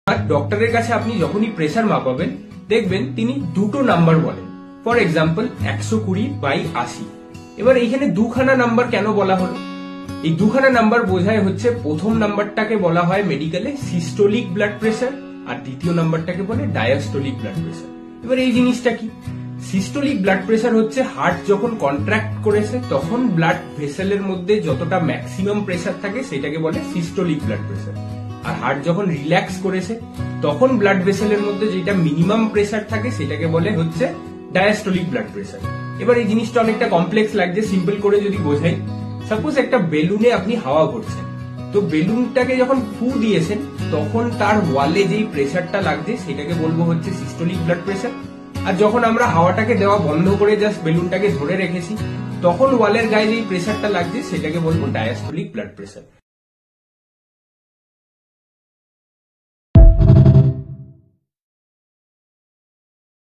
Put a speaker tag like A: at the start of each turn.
A: আর ডক্টরের কাছে আপনি যখনই প্রেসার মাপাবেন দেখবেন তিনি দুটো নাম্বার বলেন। For example 120/80। এবার এইখানে দুখানা নাম্বার কেন বলা হলো? এই দুখানা নাম্বার বোঝায় হচ্ছে প্রথম নাম্বারটাকে বলা হয় মেডিকেলে সিস্টোলিক ব্লাড প্রেসার আর দ্বিতীয় নাম্বারটাকে বলে ডায়াস্টোলিক ব্লাড প্রেসার। এবার এই জিনিসটা কি? সিস্টোলিক ব্লাড প্রেসার হচ্ছে হার্ট যখন কন্ট্রাক্ট করেছে তখন ব্লাড ভেসেলের মধ্যে যতটা ম্যাক্সিমাম প্রেসার থাকে সেটাকে বলে সিস্টোলিক ব্লাড প্রেসার। আর হার্ট যখন রিল্যাক্স করেছে তখন ব্লাড ভেসেলের মধ্যে যেটা মিনিমাম প্রেসার থাকে সেটাকে বলে হচ্ছে ডায়াস্টোলিক ব্লাড প্রেসার। এবার এই জিনিসটা অনেকটা কমপ্লেক্স লাগছে, সিম্পল করে যদি বোঝাই, সাপোজ একটা বেলুনে আপনি হাওয়া ভরছেন, তো বেলুনটাকে যখন ফু দিয়েছেন তখন তার ওয়ালে যেই প্রেসারটা লাগছে সেটাকে বলবো হচ্ছে সিস্টোলিক ব্লাড প্রেসার। আর যখন আমরা হাওয়াটাকে দেওয়া বন্ধ করে জাস্ট বেলুনটাকে ধরে রেখেছি তখন ওয়ালের গায়ে যেই প্রেসারটা লাগছে সেটাকে বলবো ডায়াস্টোলিক ব্লাড প্রেসার।